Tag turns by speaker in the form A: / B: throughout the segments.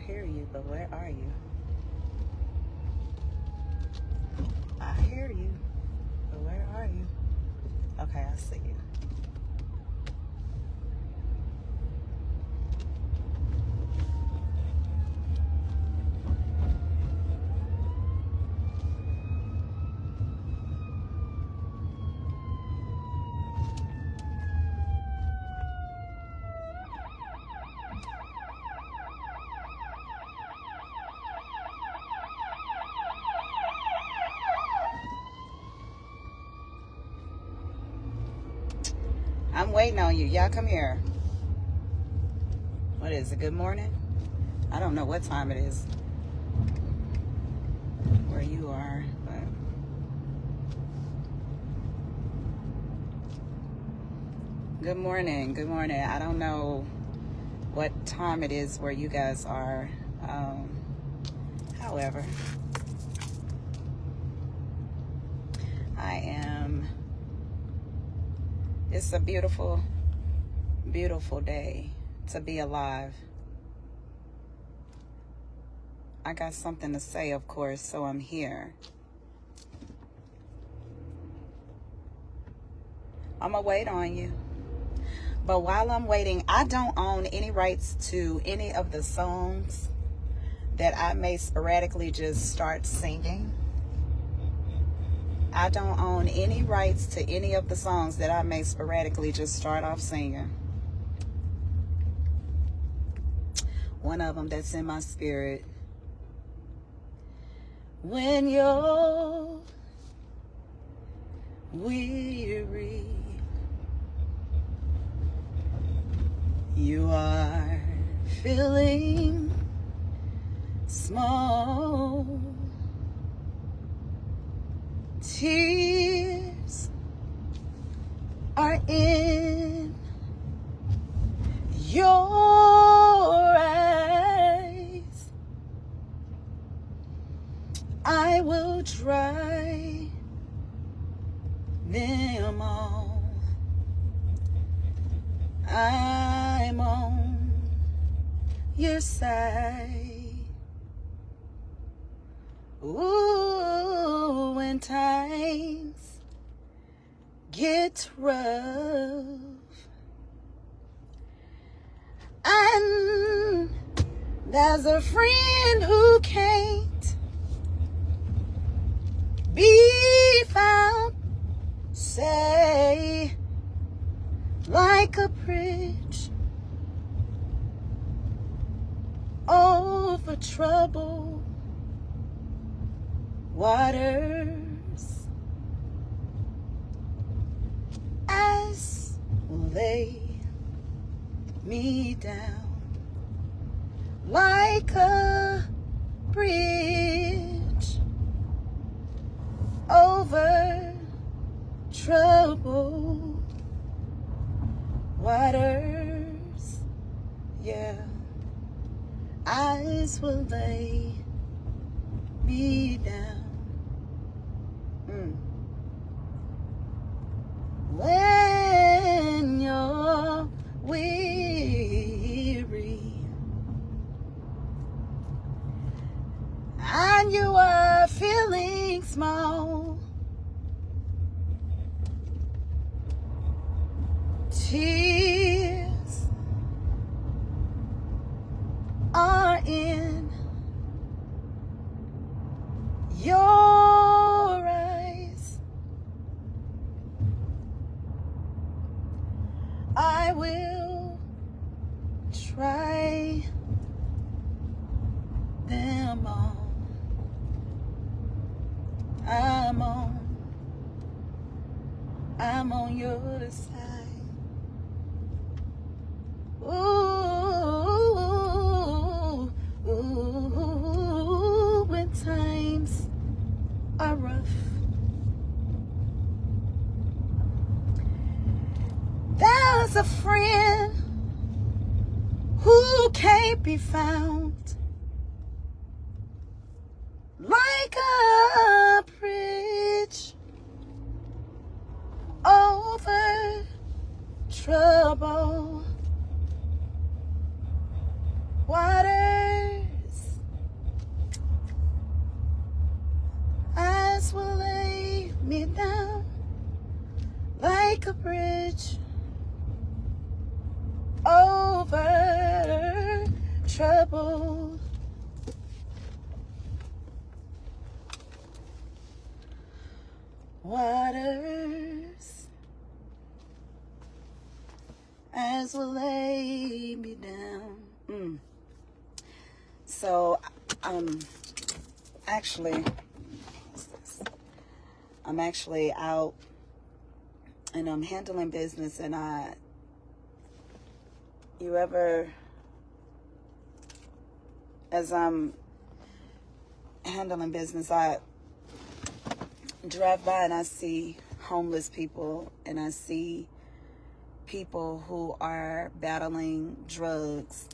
A: hear you, but where are you? I hear you, but where are you? Okay, I see you. I'm waiting on you. Y'all come here. What is it? Good morning? I don't know what time it is where you are, but good morning. Good morning. I don't know what time it is where you guys are. However, it's a beautiful, beautiful day to be alive. I got something to say, of course, so I'm here. I'm gonna wait on you. But while I'm waiting, I don't own any rights to any of the songs that I may sporadically just start singing. I don't own any rights to any of the songs that I may sporadically just start off singing. One of them that's in my spirit. When you're weary, you are feeling small. Tears are in your eyes. I will dry them all. I'm on your side. Ooh, when times get rough and there's a friend who can't be found, say, like a bridge over troubled waters, as lay me down like a bridge over troubled waters. Yeah, eyes will lay me down. When you're weary and you are feeling small, tears are in your eyes. I will try them all. I'm on your side. Ooh, ooh, when times are rough. There's a friend who can't be found, like a bridge over troubled waters. a bridge over troubled waters, as will lay me down. So, actually, what's this? I'm actually out and I'm handling business, and as I'm handling business, I drive by and I see homeless people, and I see people who are battling drugs.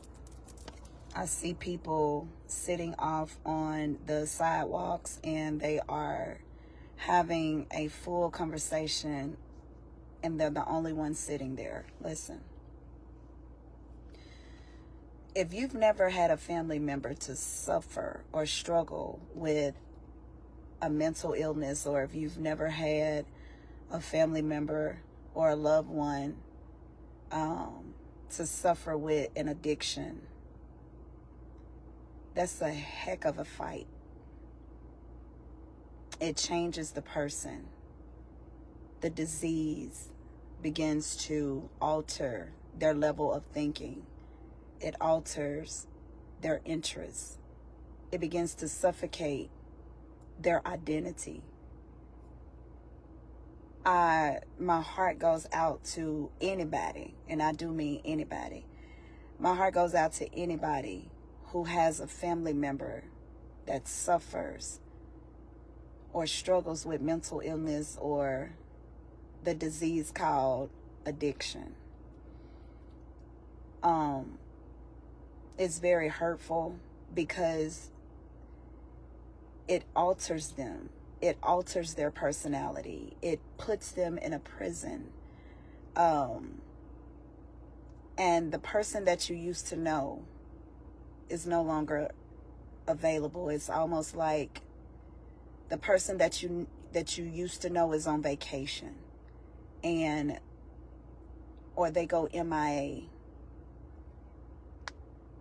A: I see people sitting off on the sidewalks, and they are having a full conversation, and they're the only ones sitting there. Listen, if you've never had a family member to suffer or struggle with a mental illness, or if you've never had a family member or a loved one to suffer with an addiction, that's a heck of a fight. It changes the person. The disease begins to alter their level of thinking. It alters their interests. It begins to suffocate their identity. My heart goes out to anybody, and I do mean anybody. My heart goes out to anybody who has a family member that suffers or struggles with mental illness or the disease called addiction. It's very hurtful because it alters them. It alters their personality. It puts them in a prison. And the person that you used to know is no longer available. It's almost like the person that you used to know is on vacation, or they go MIA.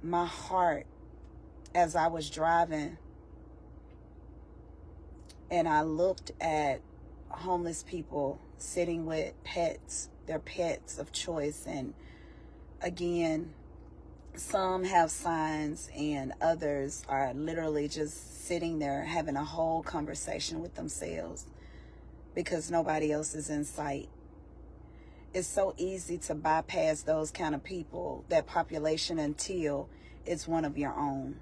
A: My heart, as I was driving and I looked at homeless people sitting with pets, their pets of choice, and again, some have signs and others are literally just sitting there having a whole conversation with themselves because nobody else is in sight. It's so easy to bypass those kind of people, that population, until it's one of your own.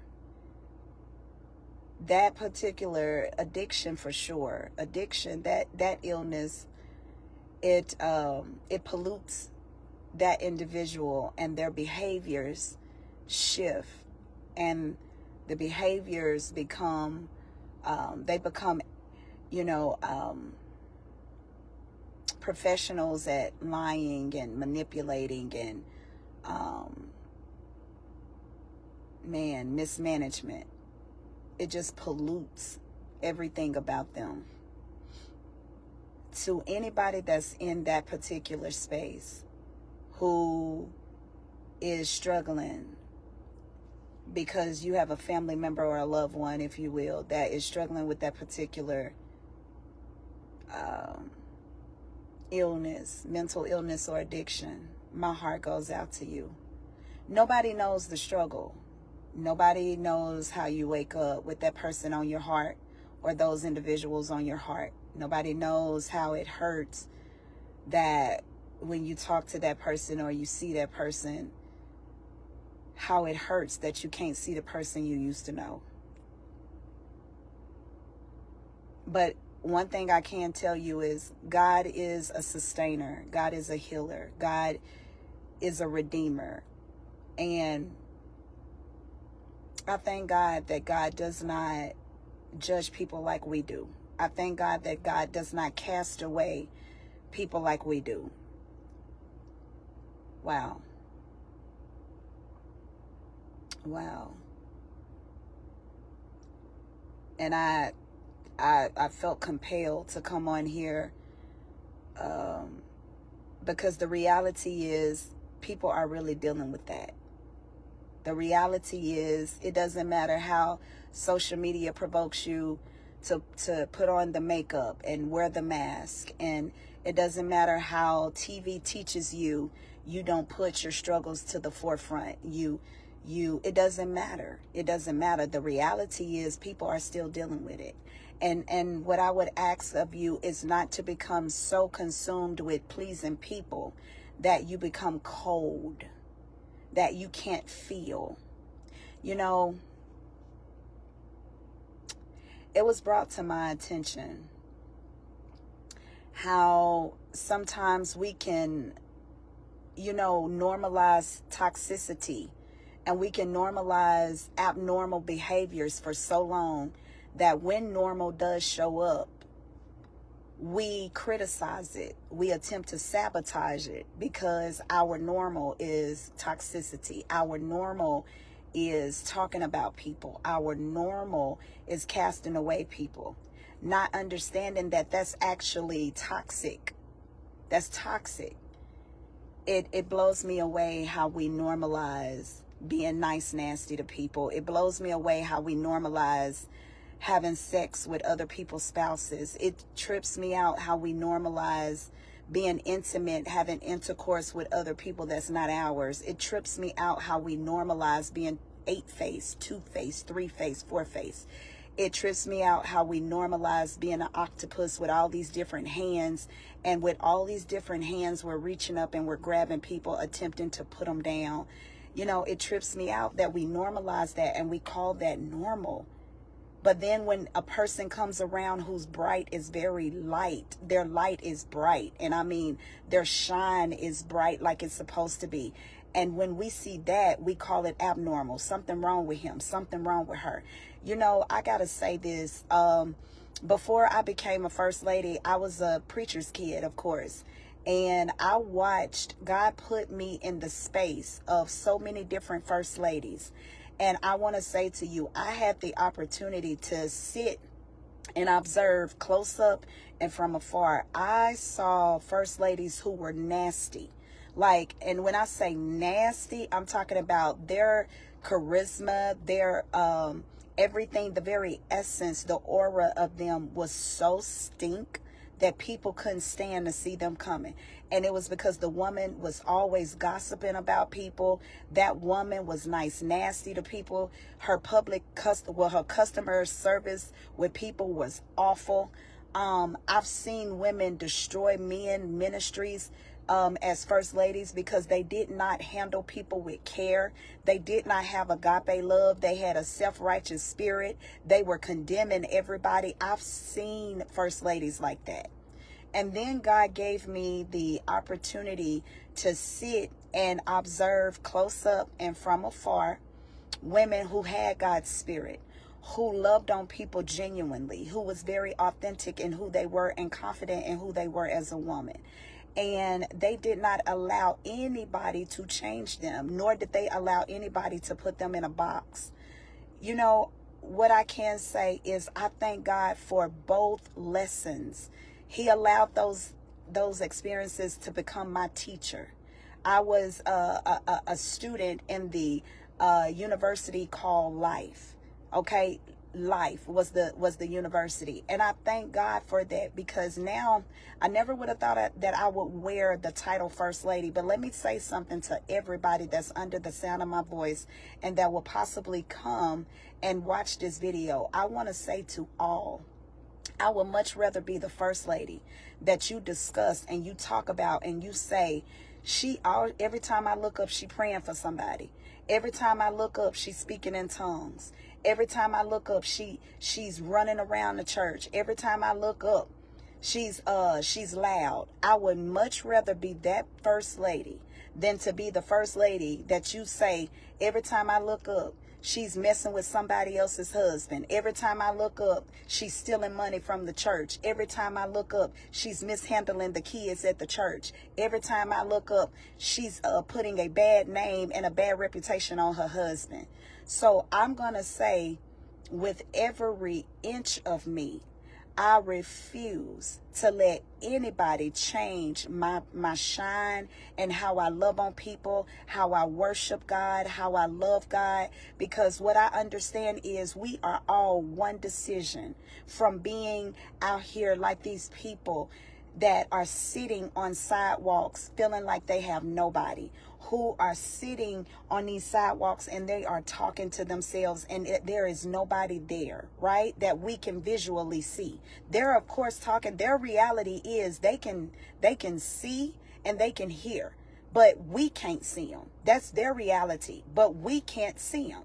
A: That particular addiction, for sure, that illness, it pollutes that individual, and their behaviors shift, and the behaviors become professionals at lying and manipulating and mismanagement. It just pollutes everything about them. To anybody that's in that particular space who is struggling because you have a family member or a loved one, if you will, that is struggling with that particular illness, mental illness or addiction, my heart goes out to you. Nobody knows the struggle. Nobody knows how you wake up with that person on your heart or those individuals on your heart. Nobody knows how it hurts that when you talk to that person or you see that person, how it hurts that you can't see the person you used to know. But one thing I can tell you is God is a sustainer. God is a healer. God is a redeemer. And I thank God that God does not judge people like we do. I thank God that God does not cast away people like we do. Wow. Wow. And I felt compelled to come on here Because the reality is people are really dealing with that. The reality is it doesn't matter how social media provokes you to put on the makeup and wear the mask, and it doesn't matter how TV teaches you don't put your struggles to the forefront. It doesn't matter. It doesn't matter. The reality is people are still dealing with it. And what I would ask of you is not to become so consumed with pleasing people that you become cold, that you can't feel. You know, it was brought to my attention how sometimes we can, normalize toxicity, and we can normalize abnormal behaviors for so long that when normal does show up, we criticize it. We attempt to sabotage it because our normal is toxicity. Our normal is talking about people. Our normal is casting away people, not understanding that that's actually toxic. That's toxic. It blows me away how we normalize being nice, nasty to people. It blows me away how we normalize having sex with other people's spouses. It trips me out how we normalize being intimate, having intercourse with other people that's not ours. It trips me out how we normalize being 8-faced, 2-faced, 3-faced, 4-faced. It trips me out how we normalize being an octopus with all these different hands, and with all these different hands we're reaching up and we're grabbing people, attempting to put them down. It trips me out that we normalize that and we call that normal. But then when a person comes around whose bright is very light, their light is bright. And I mean, their shine is bright like it's supposed to be. And when we see that, we call it abnormal. Something wrong with him, something wrong with her. I got to say this. Before I became a first lady, I was a preacher's kid, of course. And I watched God put me in the space of so many different first ladies. And I want to say to you, I had the opportunity to sit and observe close up and from afar. I saw first ladies who were nasty. And when I say nasty, I'm talking about their charisma, their everything, the very essence, the aura of them was so stink that people couldn't stand to see them coming. And it was because the woman was always gossiping about people. That woman was nice, nasty to people. Her her customer service with people was awful. I've seen women destroy men ministries as first ladies because they did not handle people with care. They did not have agape love. They had a self-righteous spirit. They were condemning everybody. I've seen first ladies like that. And then God gave me the opportunity to sit and observe close up and from afar women who had God's spirit, who loved on people genuinely, who was very authentic in who they were and confident in who they were as a woman. And they did not allow anybody to change them, nor did they allow anybody to put them in a box. What I can say is I thank God for both lessons. He allowed those experiences to become my teacher. I was a student in the university called Life. Okay, Life was the university, and I thank God for that, because now I never would have thought that I would wear the title First Lady. But let me say something to everybody that's under the sound of my voice and that will possibly come and watch this video. I want to say to all, I would much rather be the first lady that you discuss and you talk about and you say, every time I look up, she praying for somebody. Every time I look up, she's speaking in tongues. Every time I look up, she's running around the church. Every time I look up, she's loud. I would much rather be that first lady than to be the first lady that you say, every time I look up, she's messing with somebody else's husband. Every time I look up, she's stealing money from the church. Every time I look up, she's mishandling the kids at the church. Every time I look up, she's putting a bad name and a bad reputation on her husband. So I'm going to say, with every inch of me, I refuse to let anybody change my shine and how I love on people, how I worship God, how I love God, because what I understand is we are all one decision from being out here like these people that are sitting on sidewalks feeling like they have nobody, who are sitting on these sidewalks and they are talking to themselves, and there is nobody there, right? That we can visually see. They're of course talking. Their reality is they can see and they can hear, but we can't see them. That's their reality, but we can't see them.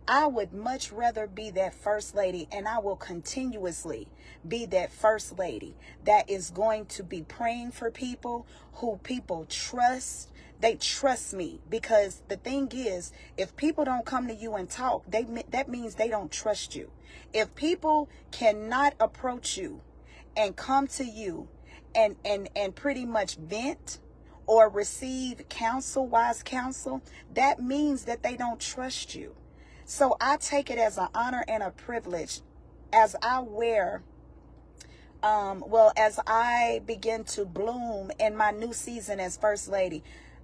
A: I would much rather be that first lady, and I will continuously be that first lady that is going to be praying for people who people trust. They trust me, because the thing is, if people don't come to you and talk, that means they don't trust you. If people cannot approach you and come to you and pretty much vent or receive counsel, wise counsel, that means that they don't trust you. So I take it as an honor and a privilege as I as I begin to bloom in my new season as First Lady.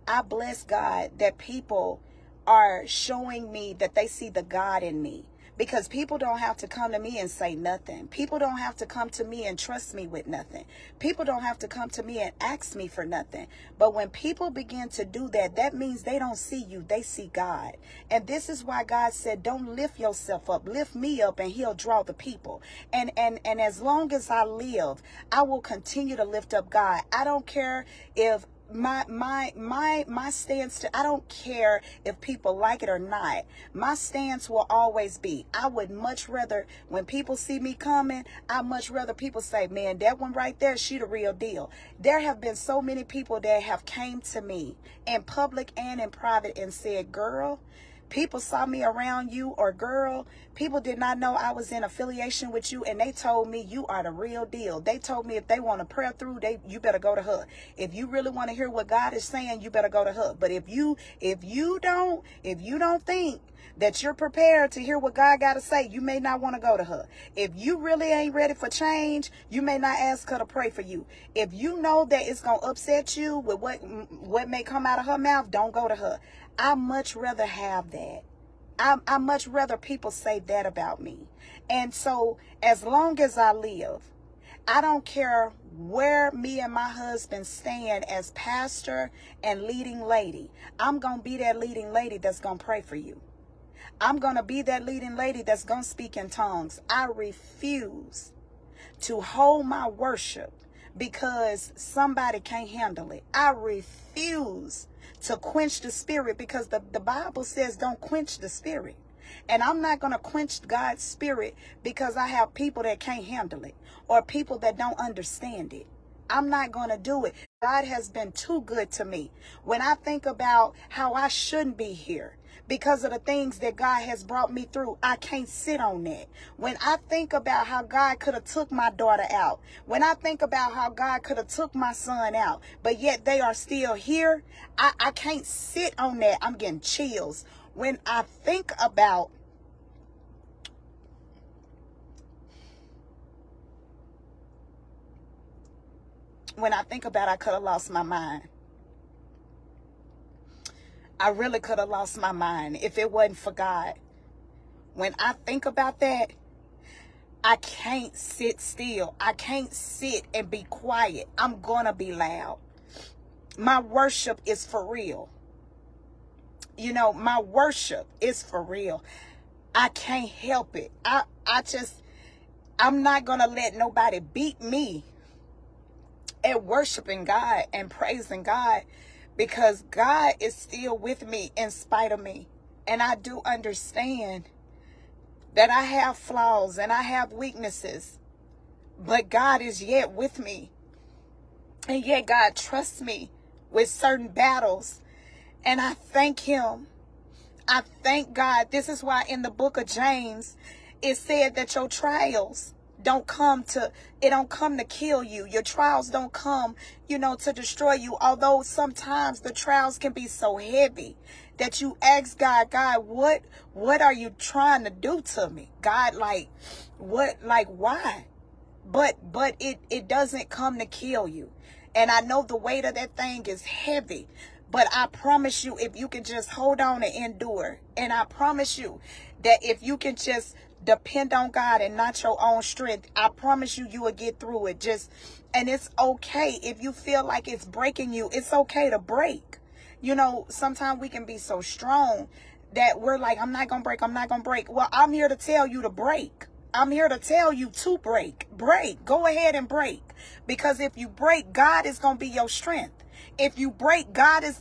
A: I bless God that people are showing me that they see the God in me. Because people don't have to come to me and say nothing. People don't have to come to me and trust me with nothing. People don't have to come to me and ask me for nothing. But when people begin to do that, that means they don't see you. They see God. And this is why God said, don't lift yourself up. Lift me up and he'll draw the people. And as long as I live, I will continue to lift up God. I don't care if my stance I don't care if people like it or not. My stance will always be, I would much rather, when people see me coming, I much rather people say, man, that one right there, she the real deal. There have been so many people that have came to me in public and in private and said, girl, people saw me around you, or girl, people did not know I was in affiliation with you, and they told me you are the real deal. They told me if they want to pray through, you better go to her. If you really want to hear what God is saying, you better go to her. But if you don't think that you're prepared to hear what God got to say, you may not want to go to her. If you really ain't ready for change, you may not ask her to pray for you. If you know that it's going to upset you with what may come out of her mouth, don't go to her. I much rather have that. I much rather people say that about me. And so as long as I live, I don't care where me and my husband stand as pastor and leading lady. I'm going to be that leading lady that's going to pray for you. I'm going to be that leading lady that's going to speak in tongues. I refuse to hold my worship because somebody can't handle it. I refuse to quench the spirit, because the Bible says don't quench the spirit. And I'm not going to quench God's spirit because I have people that can't handle it or people that don't understand it. I'm not going to do it. God has been too good to me. When I think about how I shouldn't be here because of the things that God has brought me through, I can't sit on that. When I think about how God could have took my daughter out, when I think about how God could have took my son out, but yet they are still here, I can't sit on that. I'm getting chills. When I think about I could have lost my mind. I really could have lost my mind if it wasn't for God. When I think about that, I can't sit still. I can't sit and be quiet. I'm going to be loud. My worship is for real. You know, my worship is for real. I can't help it. I'm not going to let nobody beat me at worshiping God and praising God, because God is still with me in spite of me. And I do understand that I have flaws and I have weaknesses, but God is yet with me. And yet God trusts me with certain battles. And I thank him. I thank God. This is why in the book of James, it said that your trials don't come to kill you. Your trials don't come, to destroy you. Although sometimes the trials can be so heavy that you ask God, what are you trying to do to me? God, why? but it doesn't come to kill you. And I know the weight of that thing is heavy, but I promise you, if you can just hold on and endure, and I promise you that if you can just depend on God and not your own strength, I promise you, you will get through it. And it's okay if you feel like it's breaking you. It's okay to break. You know, sometimes we can be so strong that we're like, I'm not going to break. I'm not going to break. Well, I'm here to tell you to break. I'm here to tell you to break. Break. Go ahead and break. Because if you break, God is going to be your strength. If you break,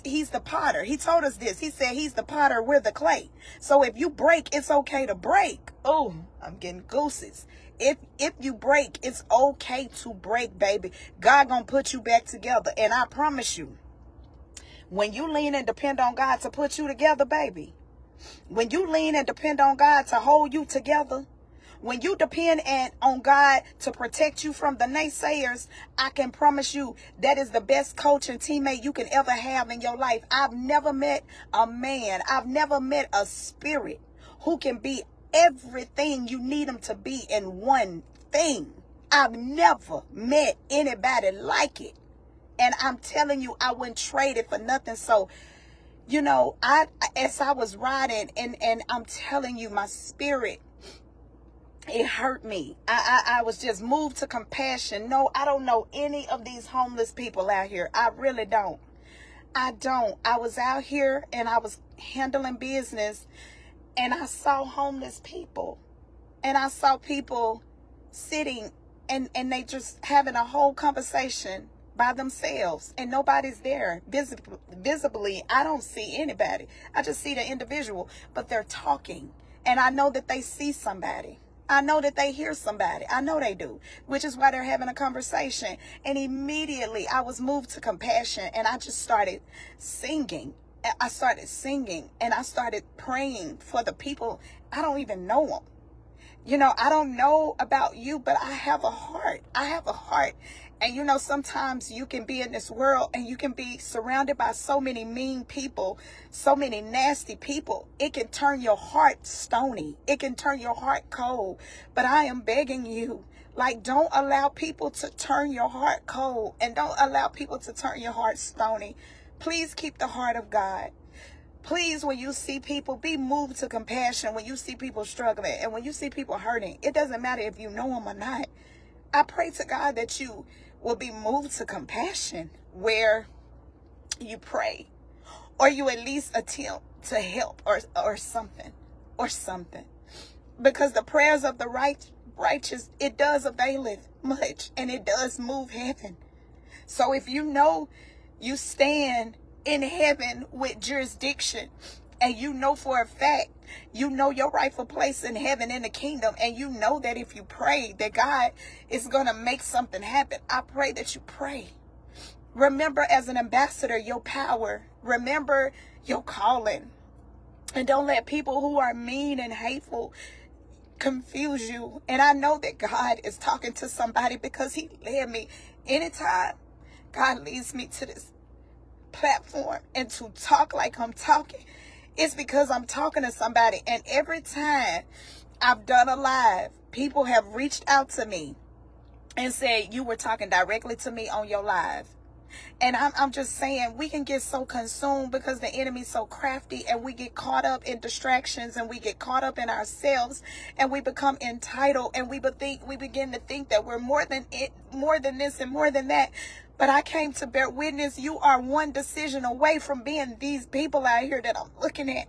A: he's the potter. He told us this. He said he's the potter, we're the clay. So if you break, it's okay to break. Oh, I'm getting goosies. If you break, it's okay to break, baby. God gonna put you back together. And I promise you, when you lean and depend on God to put you together, baby, when you lean and depend on God to hold you together, when you depend on God to protect you from the naysayers, I can promise you that is the best coach and teammate you can ever have in your life. I've never met a man, I've never met a spirit who can be everything you need him to be in one thing. I've never met anybody like it. And I'm telling you, I wouldn't trade it for nothing. So, you know, as I was riding, and I'm telling you, my spirit, it hurt me. I was just moved to compassion. No, I don't know any of these homeless people out here. I really don't. I don't. I was out here and I was handling business, and I saw homeless people, and I saw people sitting and they just having a whole conversation by themselves, and nobody's there. Visibly, I don't see anybody. I just see the individual, but they're talking, and I know that they see somebody. I know that they hear somebody. I know they do, which is why they're having a conversation. And immediately I was moved to compassion, and I just started singing. I started singing, and I started praying for the people. I don't even know them. You know, I don't know about you, but I have a heart. I have a heart. And, you know, sometimes you can be in this world and you can be surrounded by so many mean people, so many nasty people. It can turn your heart stony. It can turn your heart cold. But I am begging you, like, don't allow people to turn your heart cold, and don't allow people to turn your heart stony. Please keep the heart of God. Please, when you see people, be moved to compassion. When you see people struggling and when you see people hurting, it doesn't matter if you know them or not. I pray to God that you will be moved to compassion, where you pray, or you at least attempt to help, or something, because the prayers of the righteous, it does availeth much, and it does move heaven. So if you know you stand in heaven with jurisdiction, and you know for a fact, you know your rightful place in heaven in the kingdom, and you know that if you pray that God is going to make something happen, I pray that you pray. Remember, as an ambassador, your power. Remember your calling. And don't let people who are mean and hateful confuse you. And I know that God is talking to somebody, because he led me. Anytime God leads me to this platform and to talk like I'm talking, it's because I'm talking to somebody. And every time I've done a live, people have reached out to me and said, you were talking directly to me on your live. And I'm just saying, we can get so consumed because the enemy's so crafty, and we get caught up in distractions, and we get caught up in ourselves, and we become entitled, and we begin to think that we're more than this and more than that. But I came to bear witness, you are one decision away from being these people out here that I'm looking at.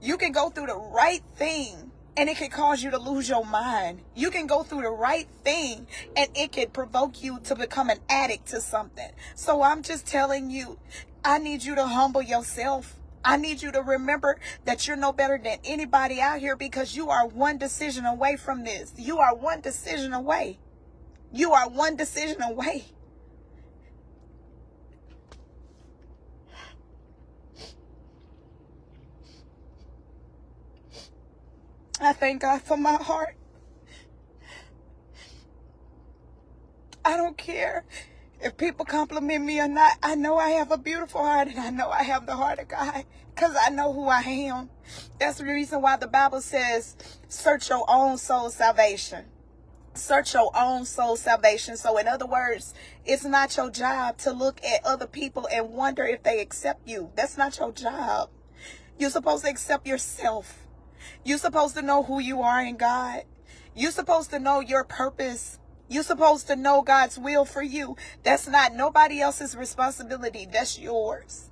A: You can go through the right thing, and it can cause you to lose your mind. You can go through the right thing, and it can provoke you to become an addict to something. So I'm just telling you, I need you to humble yourself. I need you to remember that you're no better than anybody out here, because you are one decision away from this. You are one decision away. You are one decision away. I thank God for my heart. I don't care if people compliment me or not. I know I have a beautiful heart, and I know I have the heart of God, because I know who I am. That's the reason why the Bible says, search your own soul salvation. Search your own soul salvation. So in other words, it's not your job to look at other people and wonder if they accept you. That's not your job. You're supposed to accept yourself. You're supposed to know who you are in God. You're supposed to know your purpose. You're supposed to know God's will for you. That's not nobody else's responsibility. That's yours.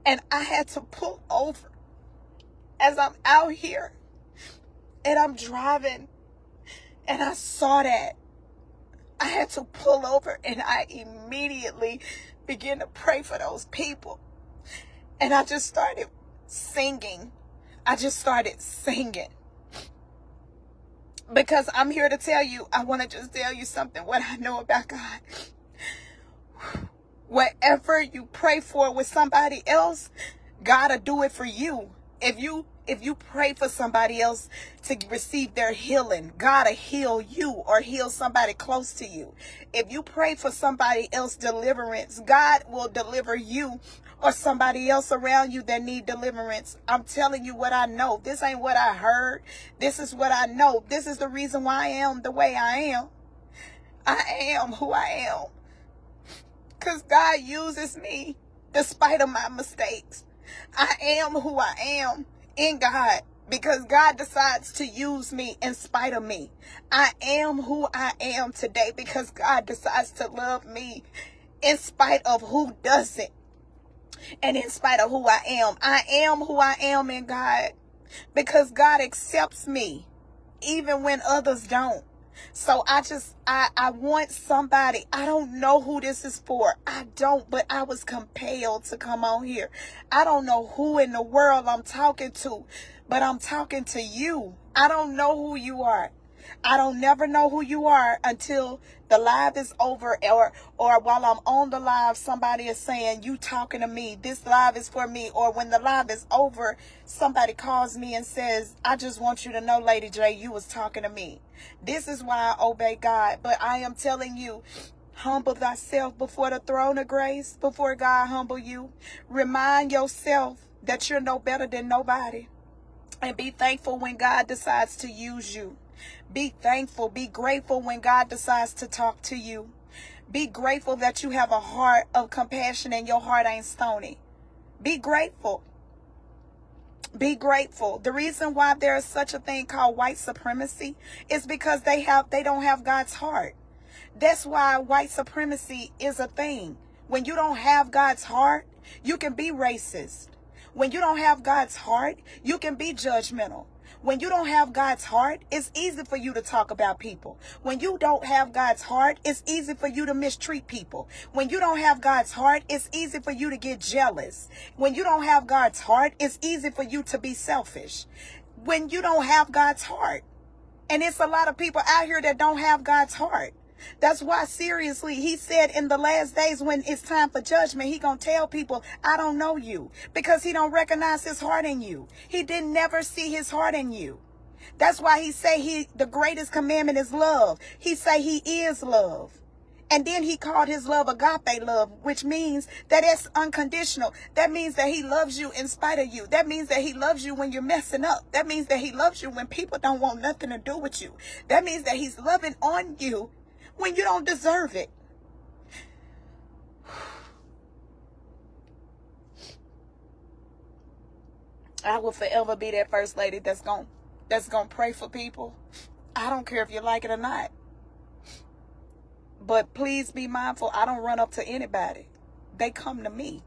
A: And I had to pull over as I'm out here and I'm driving and I saw that. I had to pull over and I immediately began to pray for those people. And I just started singing. Because I'm here to tell you, I want to just tell you something, what I know about God. Whatever you pray for with somebody else, God will do it for you. If you pray for somebody else to receive their healing, God will heal you or heal somebody close to you. If you pray for somebody else deliverance, God will deliver you or somebody else around you that need deliverance. I'm telling you what I know. This ain't what I heard. This is what I know. This is the reason why I am the way I am. I am who I am. Because God uses me despite of my mistakes. I am who I am in God because God decides to use me in spite of me. I am who I am today because God decides to love me in spite of who doesn't. And in spite of who I am who I am in God because God accepts me even when others don't. So I want somebody, I don't know who this is for. I don't, but I was compelled to come on here. I don't know who in the world I'm talking to, but I'm talking to you. I don't know who you are. I don't never know who you are until the live is over or while I'm on the live, somebody is saying, you talking to me, this live is for me. Or when the live is over, somebody calls me and says, I just want you to know, Lady J, you was talking to me. This is why I obey God. But I am telling you, humble thyself before the throne of grace, before God humble you. Remind yourself that you're no better than nobody. And be thankful when God decides to use you. Be thankful, be grateful when God decides to talk to you. Be grateful that you have a heart of compassion and your heart ain't stony. Be grateful. Be grateful. The reason why there is such a thing called white supremacy is because they don't have God's heart. That's why white supremacy is a thing. When you don't have God's heart, you can be racist. When you don't have God's heart, you can be judgmental. When you don't have God's heart, it's easy for you to talk about people. When you don't have God's heart, it's easy for you to mistreat people. When you don't have God's heart, it's easy for you to get jealous. When you don't have God's heart, it's easy for you to be selfish. When you don't have God's heart. And it's a lot of people out here that don't have God's heart. That's why, seriously, he said in the last days when it's time for judgment, he gonna tell people, I don't know you, because he don't recognize his heart in you. He didn't never see his heart in you. That's why he say the greatest commandment is love. He say he is love. And then he called his love agape love, which means that it's unconditional. That means that he loves you in spite of you. That means that he loves you when you're messing up. That means that he loves you when people don't want nothing to do with you. That means that he's loving on you when you don't deserve it. I will forever be that first lady that's gonna pray for people. I don't care if you like it or not. But please be mindful, I don't run up to anybody. They come to me.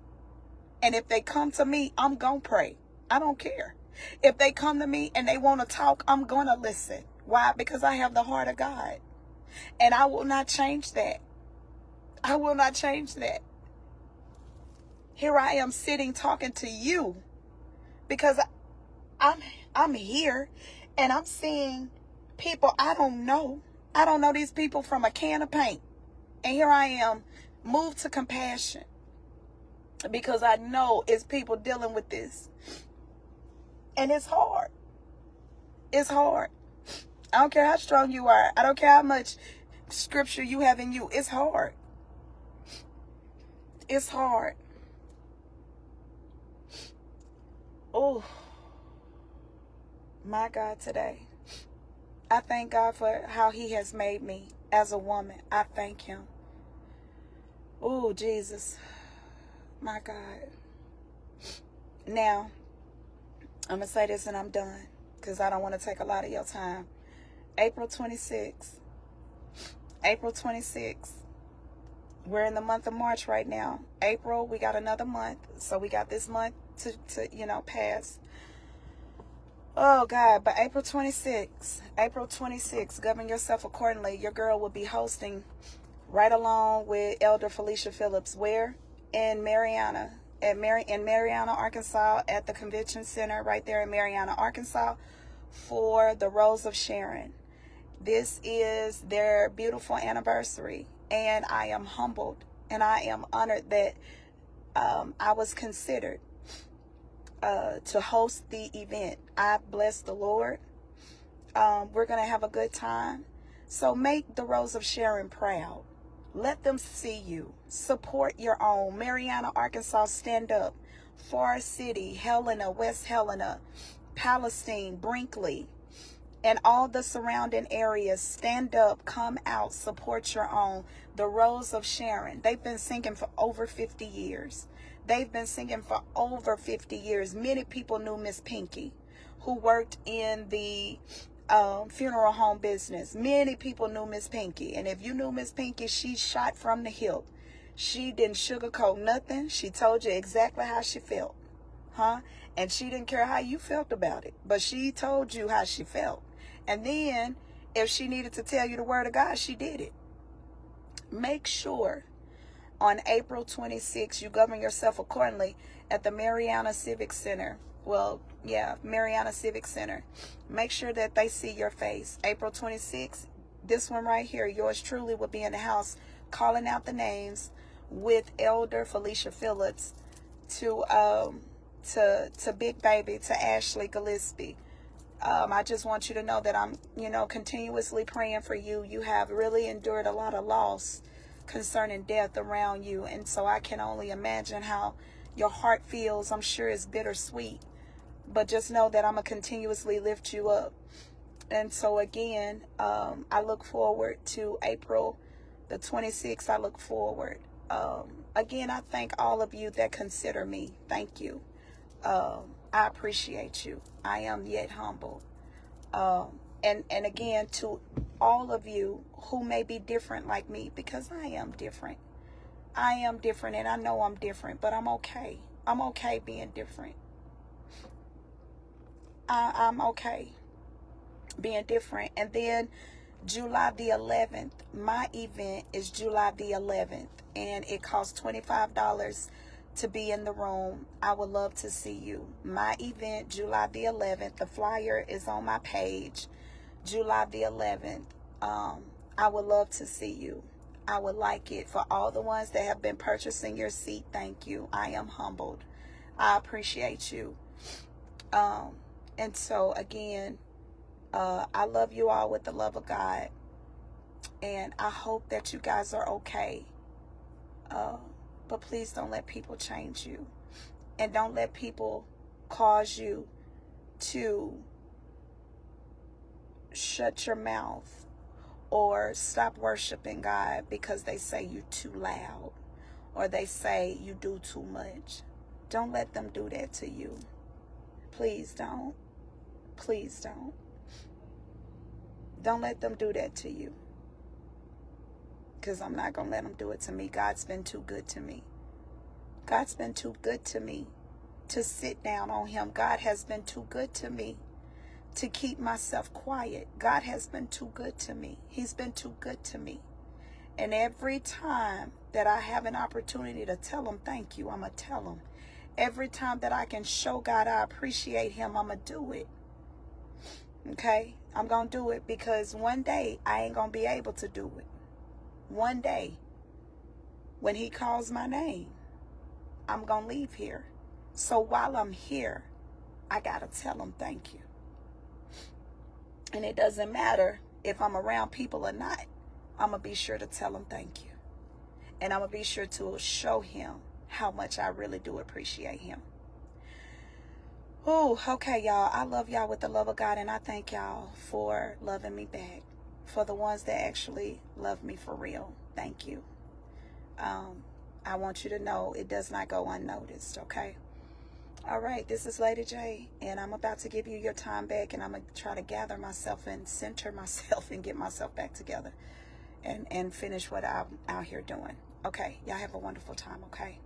A: And if they come to me, I'm gonna pray. I don't care. If they come to me and they want to talk, I'm gonna listen. Why? Because I have the heart of God. And I will not change that. I will not change that. Here I am sitting talking to you because I'm here and I'm seeing people I don't know. I don't know these people from a can of paint. And here I am moved to compassion because I know it's people dealing with this. And it's hard. It's hard. I don't care how strong you are. I don't care how much scripture you have in you. It's hard. It's hard. Oh, my God, today. I thank God for how he has made me as a woman. I thank him. Oh, Jesus. My God. Now, I'm going to say this and I'm done, because I don't want to take a lot of your time. April 26th. April 26th. We're in the month of March right now. April, we got another month. So we got this month to pass. Oh, God. But April 26th, govern yourself accordingly. Your girl will be hosting right along with Elder Felicia Phillips. Where? In Marianna. In Marianna, Arkansas, at the Convention Center right there in Marianna, Arkansas, for the Rose of Sharon. This is their beautiful anniversary, and I am humbled and I am honored that I was considered to host the event. I bless the Lord. We're going to have a good time. So make the Rose of Sharon proud. Let them see you. Support your own. Marianna, Arkansas, stand up. Forest City, Helena, West Helena, Palestine, Brinkley, and all the surrounding areas, stand up, come out, support your own. The Rose of Sharon. They've been singing for over 50 years. They've been singing for over 50 years. Many people knew Miss Pinky, who worked in the funeral home business. Many people knew Miss Pinky. And if you knew Miss Pinky, she shot from the hip. She didn't sugarcoat nothing. She told you exactly how she felt. And she didn't care how you felt about it, but she told you how she felt. And then if she needed to tell you the word of God, she did it. Make sure on April 26th, you govern yourself accordingly at the Marianna Civic Center. Well, yeah, Marianna Civic Center. Make sure that they see your face. April 26th, this one right here, yours truly will be in the house calling out the names with Elder Felicia Phillips to Big Baby, to Ashley Gillespie. I just want you to know that I'm, continuously praying for you. You have really endured a lot of loss concerning death around you. And so I can only imagine how your heart feels. I'm sure it's bittersweet. But just know that I'm going to continuously lift you up. And so again, I look forward to April the 26th. I look forward. Again, I thank all of you that consider me. Thank you. I appreciate you. I am yet humble. And again, to all of you who may be different like me, because I am different. I am different, and I know I'm different, but I'm okay. I'm okay being different. I'm okay being different. And then July the 11th, my event is July the 11th, and it costs $25 to be in the room. I would love to see you. My event, July the 11th. The flyer is on my page. July the 11th. I would love to see you. I would like it. For all the ones that have been purchasing your seat, thank you. I am humbled. I appreciate you. And so again, I love you all with the love of God. And I hope that you guys are okay. But please don't let people change you. And don't let people cause you to shut your mouth or stop worshiping God because they say you're too loud or they say you do too much. Don't let them do that to you. Please don't. Please don't. Don't let them do that to you. Because I'm not going to let them do it to me. God's been too good to me. God's been too good to me to sit down on him. God has been too good to me to keep myself quiet. God has been too good to me. He's been too good to me. And every time that I have an opportunity to tell him thank you, I'm going to tell him. Every time that I can show God I appreciate him, I'm going to do it. Okay? I'm going to do it because one day I ain't going to be able to do it. One day, when he calls my name, I'm going to leave here. So while I'm here, I got to tell him thank you. And it doesn't matter if I'm around people or not. I'm going to be sure to tell him thank you. And I'm going to be sure to show him how much I really do appreciate him. Oh, okay, y'all. I love y'all with the love of God, and I thank y'all for loving me back. For the ones that actually love me for real, thank you. I want you to know it does not go unnoticed, okay? All right, this is Lady J, and I'm about to give you your time back, and I'm going to try to gather myself and center myself and get myself back together and finish what I'm out here doing. Okay, y'all have a wonderful time, okay?